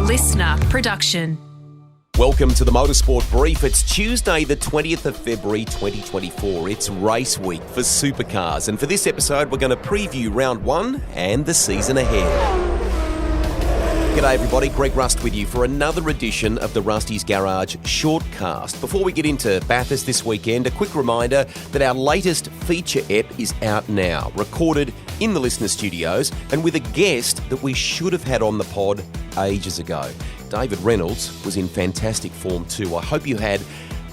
listener production. Welcome to the Motorsport Brief. It's Tuesday, the 20th of February 2024. It's race week for Supercars. And for this episode, we're going to preview round one and the season ahead. G'day everybody, Greg Rust with you for another edition of the Rusty's Garage Shortcast. Before we get into Bathurst this weekend, a quick reminder that our latest feature ep is out now, recorded in the listener studios and with a guest that we should have had on the pod ages ago. David Reynolds was in fantastic form too. I hope you had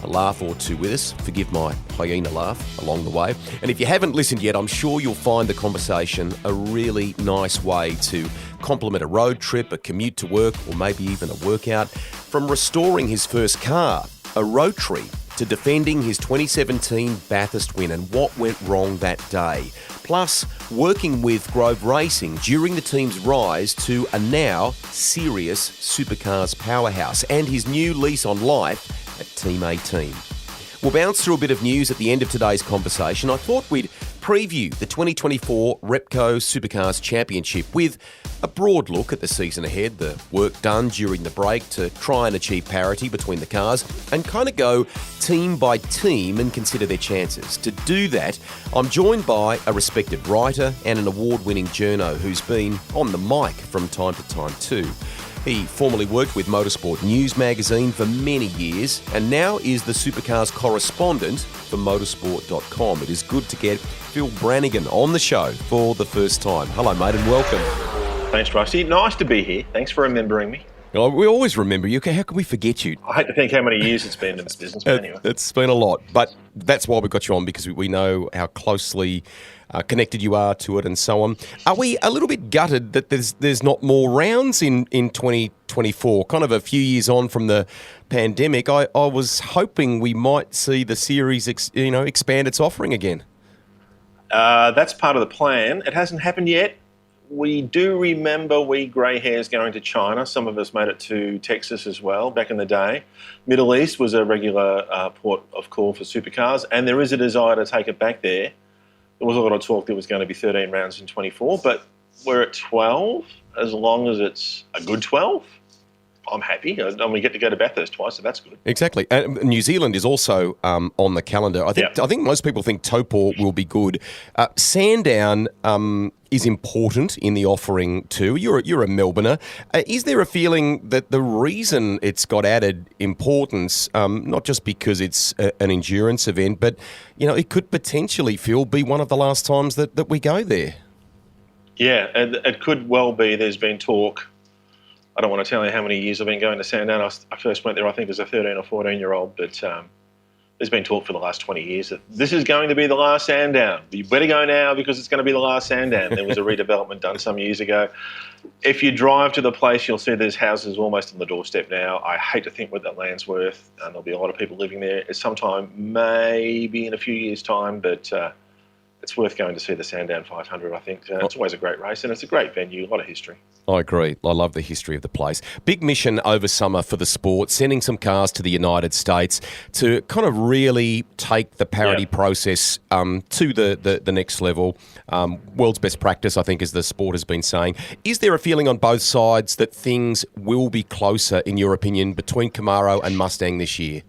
a laugh or two with us. Forgive my hyena laugh along the way. And if you haven't listened yet, I'm sure you'll find the conversation a really nice way to complement a road trip, a commute to work, or maybe even a workout. From restoring his first car, a rotary, to defending his 2017 Bathurst win and what went wrong that day. Plus, working with Grove Racing during the team's rise to a now serious Supercars powerhouse and his new lease on life at Team 18. We'll bounce through a bit of news at the end of today's conversation. I thought we'd preview the 2024 Repco Supercars Championship with a broad look at the season ahead, the work done during the break to try and achieve parity between the cars, and kind of go team by team and consider their chances. To do that, I'm joined by a respected writer and an award-winning journo who's been on the mic from time to time too. He formerly worked with Motorsport News magazine for many years and now is the Supercars correspondent for motorsport.com. It is good to get Phil Brannigan on the show for the first time. Hello, mate, and welcome. Thanks, Rusty. Nice to be here. Thanks for remembering me. Oh, we always remember you. How can we forget you? I hate to think how many years it's been in this business, but anyway. It's been a lot, but that's why we got you on, because we know how closely connected you are to it and so on. Are we a little bit gutted that there's not more rounds in 2024? Kind of a few years on from the pandemic, I was hoping we might see the series expand its offering again. That's part of the plan. It hasn't happened yet. We do remember we grey hairs going to China. Some of us made it to Texas as well back in the day. Middle East was a regular port of call for Supercars, and there is a desire to take it back there. There was a lot of talk there was going to be 13 rounds in 24, but we're at 12. As long as it's a good 12, I'm happy. And we get to go to Bathurst twice, so that's good. Exactly. New Zealand is also on the calendar. I think most people think Taupo will be good. Sandown is important in the offering too. You're a Melbourner. Is there a feeling that the reason it's got added importance, not just because it's an endurance event, but it could potentially, Phil, be one of the last times that we go there? Yeah, it could well be. There's been talk. I don't want to tell you how many years I've been going to Sandown. I first went there, I think, as a 13 or 14-year-old, but there's been talk for the last 20 years that this is going to be the last Sandown. You better go now because it's going to be the last Sandown. There was a redevelopment done some years ago. If you drive to the place, you'll see there's houses almost on the doorstep now. I hate to think what that land's worth, and there'll be a lot of people living there. It's sometime, maybe in a few years' time, but it's worth going to see the Sandown 500, I think. It's always a great race, and it's a great venue, a lot of history. I agree. I love the history of the place. Big mission over summer for the sport, sending some cars to the United States to kind of really take the parity process to the next level. World's best practice, I think, as the sport has been saying. Is there a feeling on both sides that things will be closer, in your opinion, between Camaro and Mustang this year?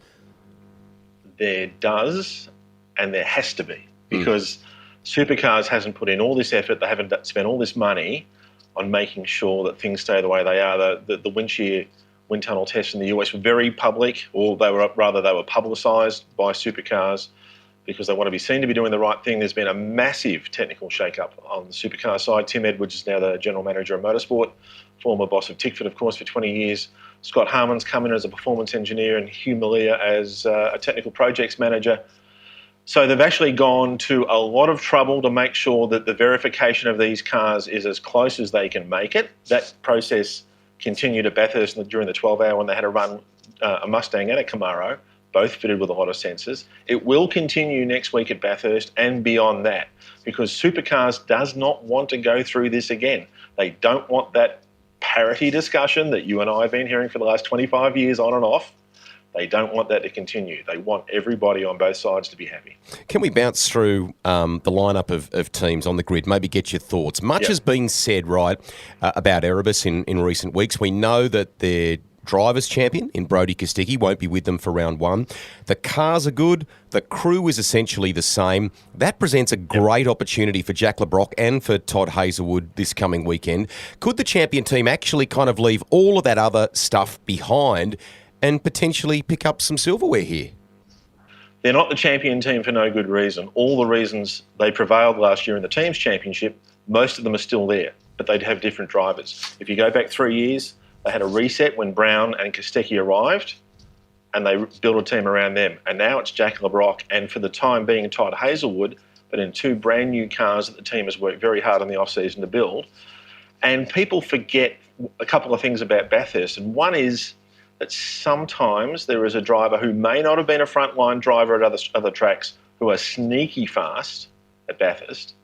There does, and there has to be, because Supercars hasn't put in all this effort. They haven't spent all this money on making sure that things stay the way they are. The wind tunnel tests in the US were very public, or they were publicised by Supercars because they want to be seen to be doing the right thing. There's been a massive technical shake-up on the Supercar side. Tim Edwards is now the General Manager of Motorsport, former boss of Tickford, of course, for 20 years. Scott Harmon's come in as a performance engineer and Hugh Malia as a technical projects manager. So they've actually gone to a lot of trouble to make sure that the verification of these cars is as close as they can make it. That process continued at Bathurst during the 12-hour when they had to run a Mustang and a Camaro, both fitted with a lot of sensors. It will continue next week at Bathurst and beyond that, because Supercars does not want to go through this again. They don't want that parity discussion that you and I have been hearing for the last 25 years on and off. They don't want that to continue. They want everybody on both sides to be happy. Can we bounce through the lineup of teams on the grid, maybe get your thoughts? Much has been said, right, about Erebus in recent weeks. We know that their drivers' champion in Brodie Kostecki won't be with them for round one. The cars are good. The crew is essentially the same. That presents a great opportunity for Jack Le Brocq and for Todd Hazelwood this coming weekend. Could the champion team actually kind of leave all of that other stuff behind and potentially pick up some silverware here? They're not the champion team for no good reason. All the reasons they prevailed last year in the team's championship, most of them are still there, but they'd have different drivers. If you go back 3 years, they had a reset when Brown and Kostecki arrived, and they built a team around them. And now it's Jack Le Brocq, and for the time being Todd Hazelwood, but in 2 brand new cars that the team has worked very hard in the off-season to build. And people forget a couple of things about Bathurst, and one is that sometimes there is a driver who may not have been a frontline driver at other tracks who are sneaky fast at Bathurst.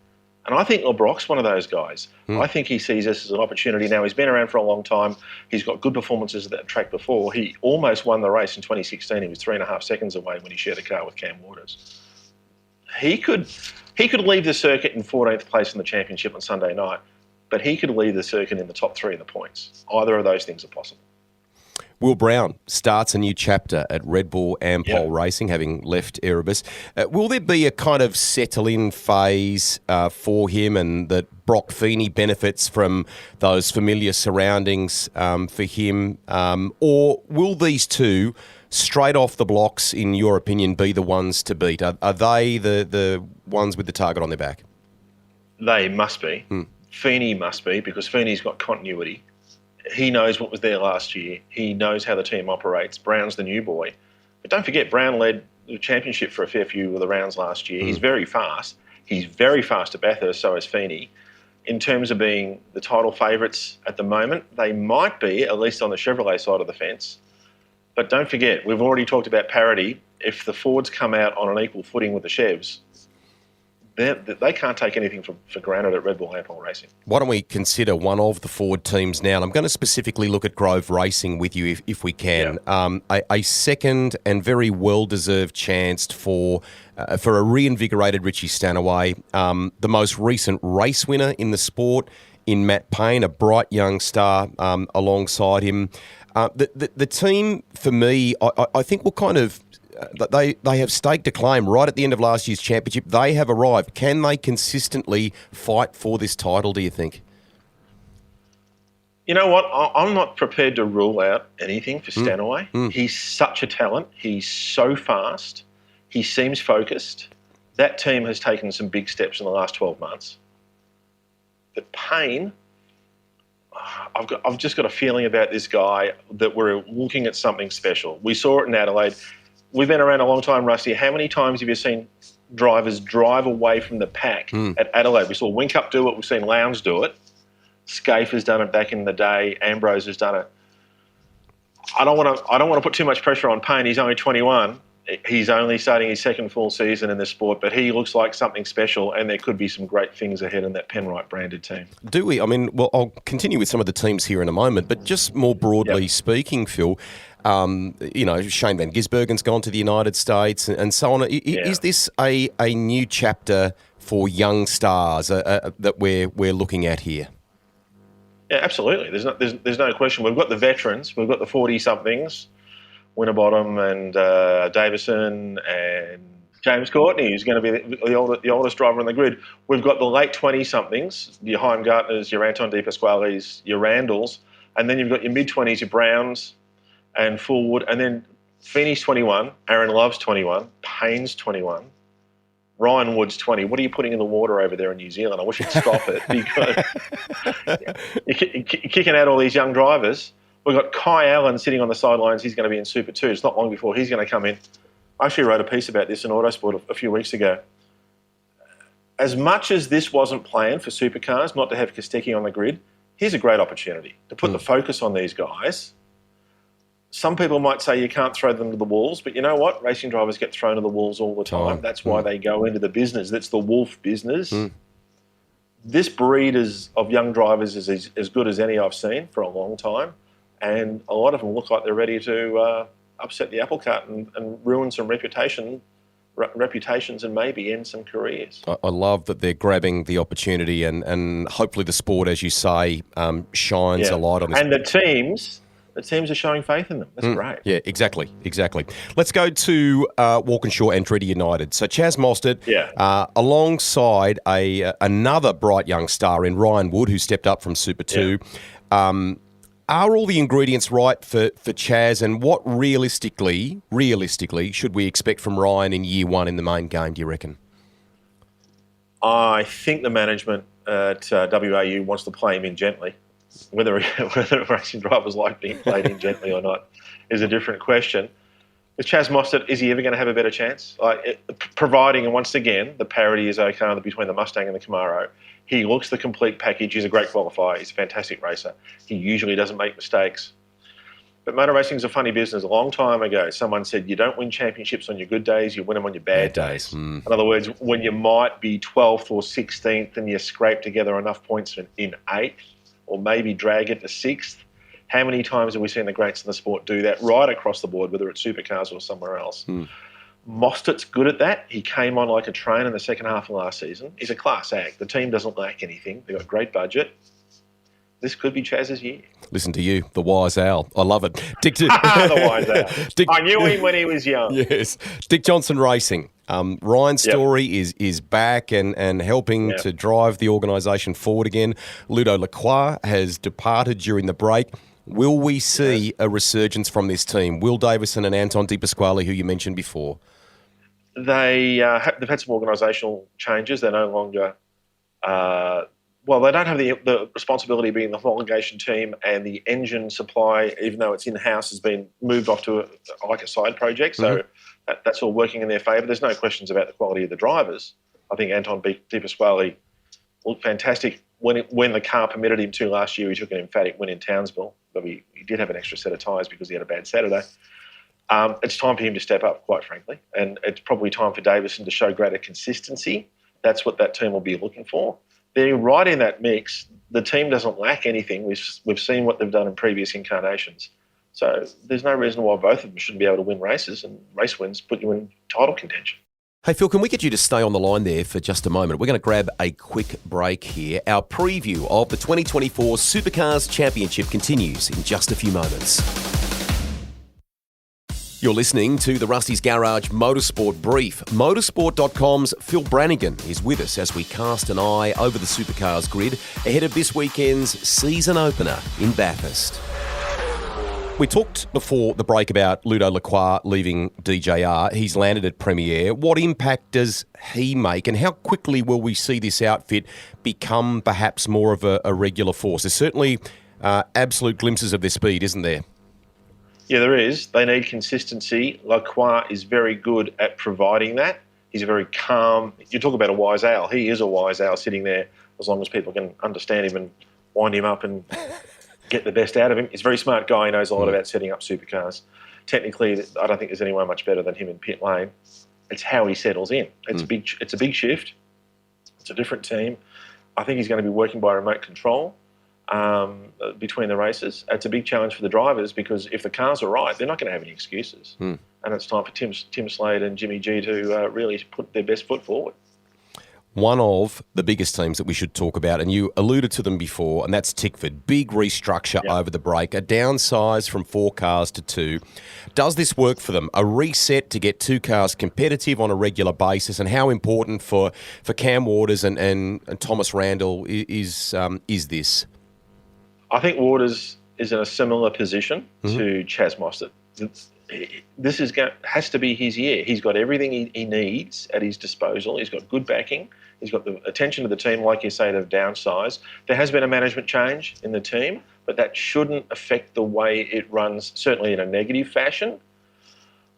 And I think Le Brocq's one of those guys. I think he sees this as an opportunity now. He's been around for a long time. He's got good performances at that track before. He almost won the race in 2016. He was 3.5 seconds away when he shared a car with Cam Waters. He could leave the circuit in 14th place in the championship on Sunday night, but he could leave the circuit in the top 3 in the points. Either of those things are possible. Will Brown starts a new chapter at Red Bull and Racing, having left Erebus. Will there be a kind of settle-in phase for him, and that Brock Feeney benefits from those familiar surroundings for him? Or will these two, straight off the blocks, in your opinion, be the ones to beat? Are they the ones with the target on their back? They must be. Feeney must be, because Feeney's got continuity. He knows what was there last year. He knows how the team operates. Brown's the new boy. But don't forget, Brown led the championship for a fair few of the rounds last year. He's very fast. He's very fast at Bathurst, so is Feeney. In terms of being the title favourites at the moment, they might be, at least on the Chevrolet side of the fence. But don't forget, we've already talked about parity. If the Fords come out on an equal footing with the Chevs, they can't take anything for granted at Red Bull and Racing. Why don't we consider one of the Ford teams now? And I'm going to specifically look at Grove Racing with you if we can. A second and very well-deserved chance for a reinvigorated Richie Stanaway, the most recent race winner in the sport in Matt Payne, a bright young star alongside him. The team, for me, I think will kind of... They have staked a claim right at the end of last year's championship. They have arrived. Can they consistently fight for this title, do you think? You know what? I'm not prepared to rule out anything for Stanaway. He's such a talent. He's so fast. He seems focused. That team has taken some big steps in the last 12 months. But Payne, I've just got a feeling about this guy that we're looking at something special. We saw it in Adelaide. We've been around a long time, Rusty. How many times have you seen drivers drive away from the pack at Adelaide? We saw Whincup do it. We've seen Lowndes do it. Scaife has done it back in the day. Ambrose has done it. I don't want to put too much pressure on Payne. He's only 21. He's only starting his second full season in this sport, but he looks like something special, and there could be some great things ahead in that Penrite branded team. Do we? I mean, well, I'll continue with some of the teams here in a moment, but just more broadly speaking, Phil, Shane Van Gisbergen's gone to the United States and so on. Is this a new chapter for young stars that we're looking at here? Yeah, absolutely. There's no question. We've got the veterans. We've got the 40-somethings, Winterbottom and Davison and James Courtney, who's going to be the oldest driver on the grid. We've got the late 20-somethings, your Heimgartners, your Anton De Pasquales, your Randalls, and then you've got your mid-20s, your Browns and Fullwood, and then Feeney's 21, Aaron Love's 21, Payne's 21, Ryan Wood's 20. What are you putting in the water over there in New Zealand? I wish you'd stop it, because you're kicking out all these young drivers. We've got Kai Allen sitting on the sidelines. He's going to be in Super 2. It's not long before he's going to come in. I actually wrote a piece about this in Autosport a few weeks ago. As much as this wasn't planned for Supercars, not to have Kostecki on the grid, here's a great opportunity to put the focus on these guys. Some people might say you can't throw them to the wolves, but you know what? Racing drivers get thrown to the wolves all the time. That's why they go into the business. That's the wolf business. This breed of young drivers is as good as any I've seen for a long time, and a lot of them look like they're ready to upset the apple cart and ruin some reputations and maybe end some careers. I love that they're grabbing the opportunity and hopefully the sport, as you say, shines a light on this. And the teams are showing faith in them. That's great. Yeah, exactly. Let's go to Walkinshaw Andretti United. So Chaz Mostert, alongside another bright young star in Ryan Wood, who stepped up from Super 2. Are all the ingredients right for Chaz, and what realistically should we expect from Ryan in year one in the main game, do you reckon? I think the management at WAU wants to play him in gently. Whether racing drivers like being played in gently or not is a different question. With Chaz Mostert, is he ever going to have a better chance? Providing, and once again, the parity is okay between the Mustang and the Camaro. He looks the complete package. He's a great qualifier. He's a fantastic racer. He usually doesn't make mistakes. But motor racing is a funny business. A long time ago, someone said you don't win championships on your good days, you win them on your bad days. In other words, when you might be 12th or 16th and you scrape together enough points in 8th, or maybe drag it to 6th. How many times have we seen the greats in the sport do that right across the board, whether it's Supercars or somewhere else? Mostert's good at that. He came on like a train in the second half of last season. He's a class act. The team doesn't lack anything. They've got a great budget. This could be Chaz's year. Listen to you, the wise owl. I love it. The wise owl. I knew him when he was young. Yes. Dick Johnson Racing. Ryan's story is back and helping to drive the organisation forward again. Ludo Lacroix has departed during the break. Will we see a resurgence from this team? Will Davison and Anton Di Pasquale, who you mentioned before? They've had some organisational changes. They're no longer... they don't have the responsibility of being the homologation team, and the engine supply, even though it's in-house, has been moved off to a side project. So that's all working in their favour. There's no questions about the quality of the drivers. I think Anton Di Pasquale looked fantastic. When the car permitted him to last year, he took an emphatic win in Townsville, but he did have an extra set of tyres because he had a bad Saturday. It's time for him to step up, quite frankly, and it's probably time for Davison to show greater consistency. That's what that team will be looking for. They're right in that mix. The team doesn't lack anything. We've seen what they've done in previous incarnations. So there's no reason why both of them shouldn't be able to win races, and race wins put you in title contention. Hey, Phil, can we get you to stay on the line there for just a moment? We're going to grab a quick break here. Our preview of the 2024 Supercars Championship continues in just a few moments. You're listening to the Rusty's Garage Motorsport Brief. Motorsport.com's Phil Brannigan is with us as we cast an eye over the Supercars grid ahead of this weekend's season opener in Bathurst. We talked before the break about Ludo Lacroix leaving DJR. He's landed at PremAir. What impact does he make, and how quickly will we see this outfit become perhaps more of a regular force? There's certainly absolute glimpses of their speed, isn't there? Yeah, there is. They need consistency. Lacroix is very good at providing that. He's a very calm... You talk about a wise owl. He is a wise owl sitting there as long as people can understand him and wind him up and get the best out of him. He's a very smart guy. He knows a lot about setting up supercars. Technically, I don't think there's anyone much better than him in pit lane. It's how he settles in. It's a big shift. It's a different team. I think he's going to be working by remote control between the races. It's a big challenge for the drivers because if the cars are right, they're not going to have any excuses. And it's time for Tim Slade and Jimmy G to really put their best foot forward. One of the biggest teams that we should talk about, and you alluded to them before, and that's Tickford. Big restructure over the break, a downsize from 4 cars to 2. Does this work for them? A reset to get 2 cars competitive on a regular basis, and how important for Cam Waters and Thomas Randall is this? I think Waters is in a similar position to Chaz Mostert. This has to be his year. He's got everything he needs at his disposal. He's got good backing. He's got the attention of the team, like you say, they've downsized. There has been a management change in the team, but that shouldn't affect the way it runs, certainly in a negative fashion.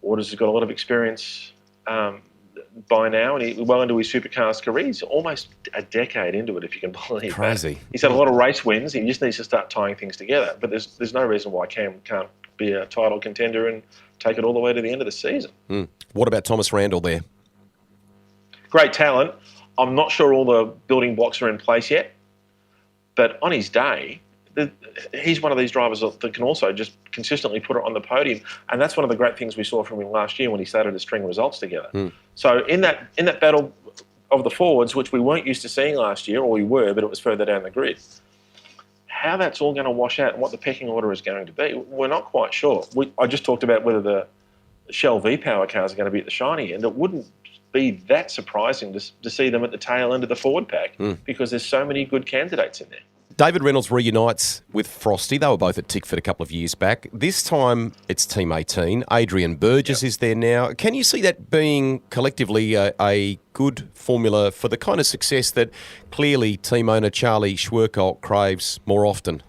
Waters has got a lot of experience by now, and he's well into his supercars career. He's almost a decade into it, if you can believe Crazy. That. He's had a lot of race wins. He just needs to start tying things together. But there's no reason why Cam can't be a title contender and take it all the way to the end of the season. What about Thomas Randall there? Great talent. I'm not sure all the building blocks are in place yet, but on his day, he's one of these drivers that can also just consistently put it on the podium. And that's one of the great things we saw from him last year when he started to string results together. So in that battle of the forwards, which we weren't used to seeing last year, or we were, but it was further down the grid, how that's all going to wash out and what the pecking order is going to be, we're not quite sure. I just talked about whether the Shell V-Power cars are going to be at the shiny end. It wouldn't be that surprising to see them at the tail end of the forward pack because there's so many good candidates in there. David Reynolds reunites with Frosty. They were both at Tickford a couple of years back. This time it's Team 18. Adrian Burgess is there now. Can you see that being collectively a good formula for the kind of success that clearly team owner Charlie Schwerkolt craves more often?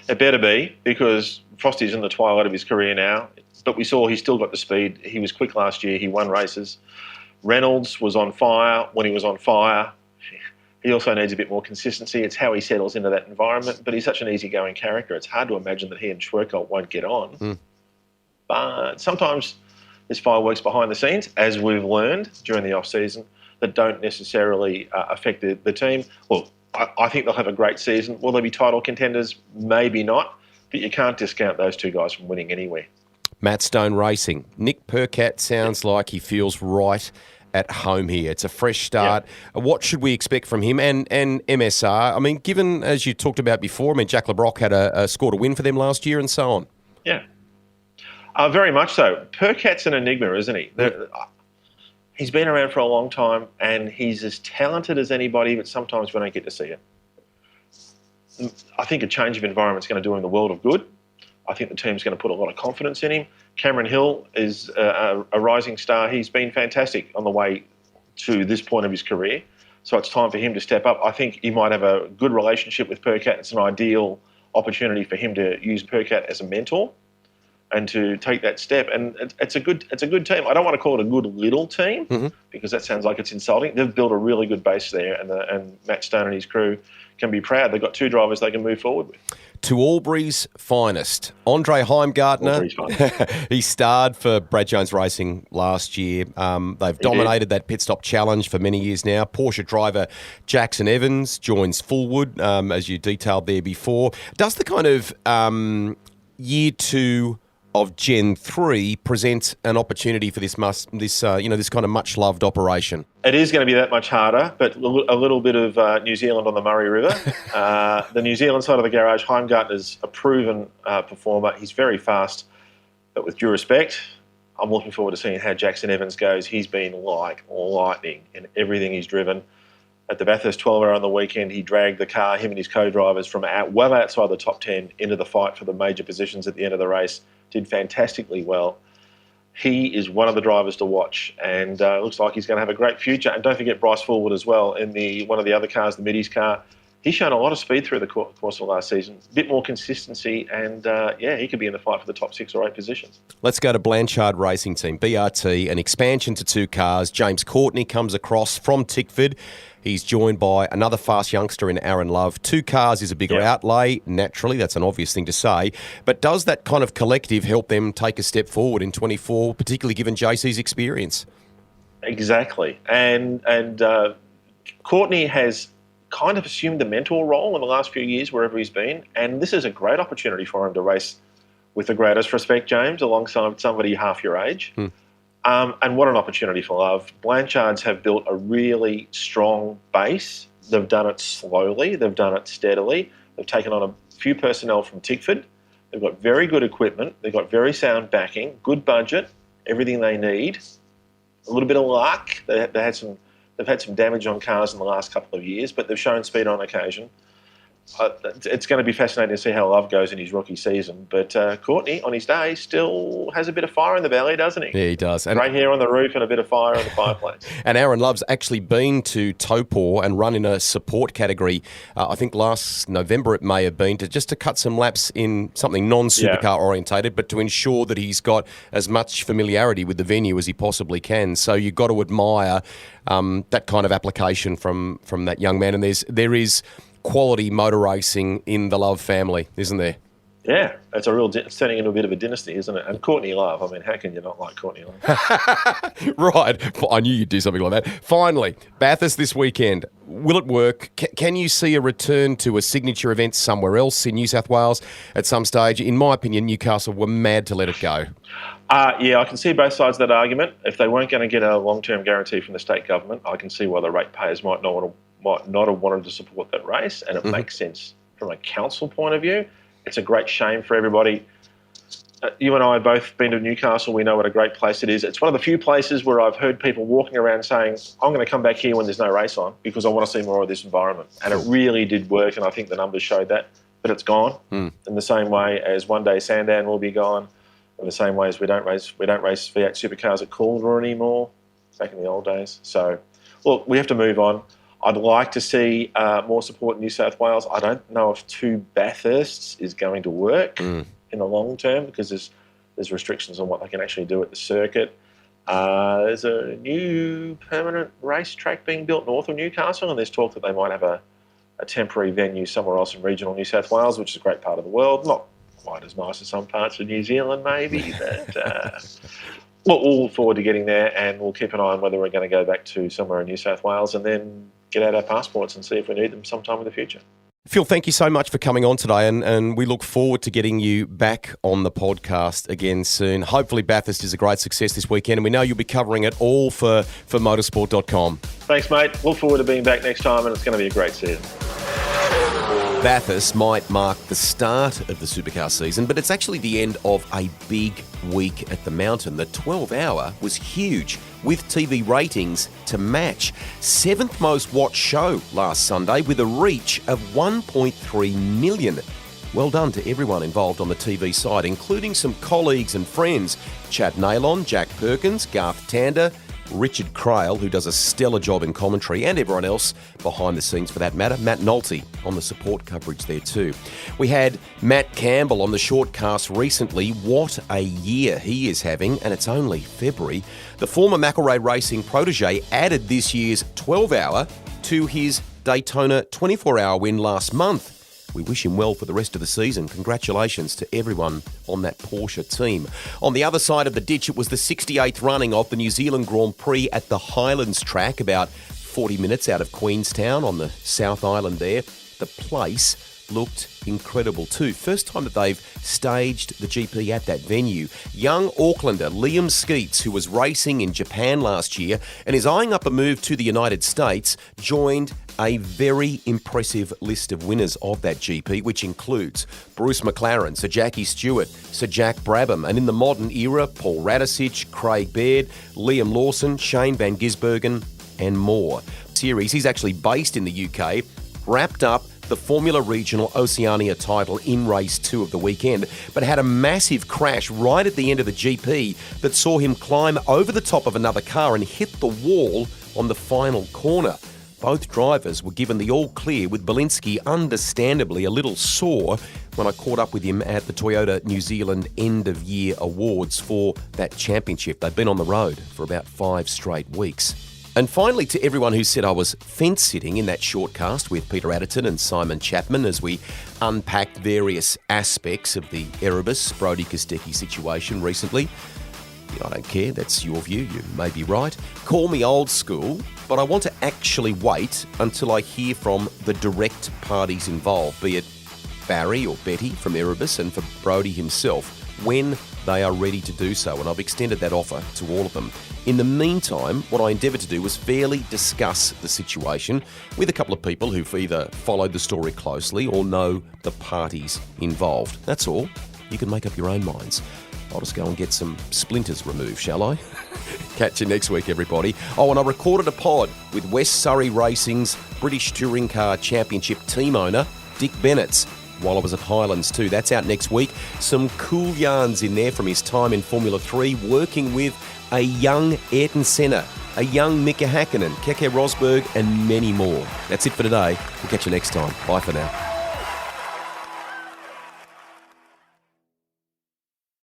It better be, because Frosty's in the twilight of his career now. But we saw he's still got the speed. He was quick last year. He won races. Reynolds was on fire when he was on fire. He also needs a bit more consistency. It's how he settles into that environment. But he's such an easygoing character. It's hard to imagine that he and Schwerkolt won't get on. But sometimes there's fireworks behind the scenes, as we've learned during the off-season, that don't necessarily affect the team. Well, I think they'll have a great season. Will they be title contenders? Maybe not. But you can't discount those two guys from winning anywhere. Matt Stone Racing. Nick Percat sounds like he feels right at home here. It's a fresh start. What should we expect from him and MSR? I mean, given, as you talked about before, I mean, Jack LeBrock had scored a win for them last year and so on. Yeah. Very much so. Percat's an enigma, isn't he? He's been around for a long time and he's as talented as anybody, but sometimes we don't get to see it. I think a change of environment is going to do him the world of good. I think the team's going to put a lot of confidence in him. Cameron Hill is a rising star. He's been fantastic on the way to this point of his career. So it's time for him to step up. I think he might have a good relationship with Percat. It's an ideal opportunity for him to use Percat as a mentor and to take that step. And it's a good team. I don't want to call it a good little team because that sounds like it's insulting. They've built a really good base there, and Matt Stone and his crew can be proud. They've got two drivers they can move forward with. To Albury's finest, Andre Heimgartner. He starred for Brad Jones Racing last year. They've dominated that pit stop challenge for many years now. Porsche driver Jackson Evans joins Fullwood, as you detailed there before. Does the kind of year two of Gen 3 present an opportunity for this kind of much-loved operation? It is going to be that much harder, but a little bit of New Zealand on the Murray River. The New Zealand side of the garage, Heimgartner's a proven performer. He's very fast, but with due respect, I'm looking forward to seeing how Jackson Evans goes. He's been like lightning in everything he's driven. At the Bathurst 12-hour on the weekend, he dragged the car, him and his co-drivers, from well outside the top 10 into the fight for the major positions at the end of the race. Did fantastically well. He is one of the drivers to watch, and it looks like he's going to have a great future. And don't forget Bryce Fullwood as well in one of the other cars, the Middies car. He's shown a lot of speed through the course of last season, a bit more consistency, and he could be in the fight for the top 6 or 8 positions. Let's go to Blanchard Racing Team, BRT, an expansion to 2 cars. James Courtney comes across from Tickford. He's joined by another fast youngster in Aaron Love. 2 cars is a bigger outlay. Naturally, that's an obvious thing to say. But does that kind of collective help them take a step forward in 24, particularly given JC's experience? Exactly. And Courtney has kind of assumed the mentor role in the last few years wherever he's been. And this is a great opportunity for him to race with the greatest respect, James, alongside somebody half your age. And what an opportunity for Love. Blanchards have built a really strong base. They've done it slowly. They've done it steadily. They've taken on a few personnel from Tickford. They've got very good equipment. They've got very sound backing, good budget, everything they need. A little bit of luck. They've had some damage on cars in the last couple of years, but they've shown speed on occasion. It's going to be fascinating to see how Love goes in his rookie season. But Courtney, on his day, still has a bit of fire in the belly, doesn't he? Yeah, he does. And grey hair on the roof and a bit of fire in the fireplace. And Aaron Love's actually been to Taupo and run in a support category. I think last November it may have been, to cut some laps in something non-supercar orientated, but to ensure that he's got as much familiarity with the venue as he possibly can. So you've got to admire that kind of application from that young man. And there is quality motor racing in the Love family, isn't there? Yeah, it's it's turning into a bit of a dynasty, isn't it? And Courtney Love, I mean, how can you not like Courtney Love? Right. I knew you'd do something like that. Finally, Bathurst this weekend. Will it work? Can you see a return to a signature event somewhere else in New South Wales at some stage? In my opinion, Newcastle were mad to let it go. Yeah, I can see both sides of that argument. If they weren't going to get a long-term guarantee from the state government, I can see why the ratepayers might not have wanted to support that race, and it makes sense from a council point of view. It's a great shame for everybody. You and I have both been to Newcastle. We know what a great place it is. It's one of the few places where I've heard people walking around saying, I'm going to come back here when there's no race on because I want to see more of this environment. And it really did work, and I think the numbers showed that. But it's gone in the same way as one day Sandown will be gone, in the same way as we don't race V8 Supercars at Caldwell anymore, back in the old days. So, look, we have to move on. I'd like to see more support in New South Wales. I don't know if 2 Bathursts is going to work in the long term because there's restrictions on what they can actually do at the circuit. There's a new permanent racetrack being built north of Newcastle, and there's talk that they might have a temporary venue somewhere else in regional New South Wales, which is a great part of the world. Not quite as nice as some parts of New Zealand, maybe, but we'll look forward to getting there, and we'll keep an eye on whether we're going to go back to somewhere in New South Wales and then get out our passports and see if we need them sometime in the future. Phil, thank you so much for coming on today, and we look forward to getting you back on the podcast again soon. Hopefully Bathurst is a great success this weekend, and we know you'll be covering it all for motorsport.com. Thanks, mate. Look forward to being back next time, and it's going to be a great season. Bathurst might mark the start of the supercar season, but it's actually the end of a big week at the mountain. The 12-hour was huge, with TV ratings to match. 7th most watched show last Sunday with a reach of 1.3 million. Well done to everyone involved on the TV side, including some colleagues and friends. Chad Nailon, Jack Perkins, Garth Tander, Richard Crail, who does a stellar job in commentary, and everyone else behind the scenes for that matter. Matt Nolte on the support coverage there too. We had Matt Campbell on the shortcast recently. What a year he is having, and it's only February. The former McElrea Racing protege added this year's 12-hour to his Daytona 24-hour win last month. We wish him well for the rest of the season. Congratulations to everyone on that Porsche team. On the other side of the ditch, it was the 68th running of the New Zealand Grand Prix at the Highlands track, about 40 minutes out of Queenstown on the South Island there. The place looked incredible too. First time that they've staged the GP at that venue. Young Aucklander Liam Skeets, who was racing in Japan last year and is eyeing up a move to the United States, joined a very impressive list of winners of that GP, which includes Bruce McLaren, Sir Jackie Stewart, Sir Jack Brabham, and in the modern era, Paul Radisich, Craig Baird, Liam Lawson, Shane Van Gisbergen, and more. Series, he's actually based in the UK, wrapped up the Formula Regional Oceania title in race 2 of the weekend, but had a massive crash right at the end of the GP that saw him climb over the top of another car and hit the wall on the final corner. Both drivers were given the all clear, with Belinsky understandably a little sore when I caught up with him at the Toyota New Zealand End of Year Awards for that championship. They've been on the road for about 5 straight weeks. And finally, to everyone who said I was fence-sitting in that shortcast with Peter Adderton and Simon Chapman as we unpacked various aspects of the Erebus Brodie Kostecki situation recently. I don't care, that's your view, you may be right. Call me old school, but I want to actually wait until I hear from the direct parties involved, be it Barry or Betty from Erebus and for Brodie himself, when they are ready to do so, and I've extended that offer to all of them. In the meantime, what I endeavoured to do was fairly discuss the situation with a couple of people who've either followed the story closely or know the parties involved. That's all. You can make up your own minds. I'll just go and get some splinters removed, shall I? Catch you next week, everybody. Oh, and I recorded a pod with West Surrey Racing's British Touring Car Championship team owner, Dick Bennetts, while I was at Highlands too. That's out next week. Some cool yarns in there from his time in Formula 3, working with a young Ayrton Senna, a young Mika Hakkinen, Keke Rosberg, and many more. That's it for today. We'll catch you next time. Bye for now.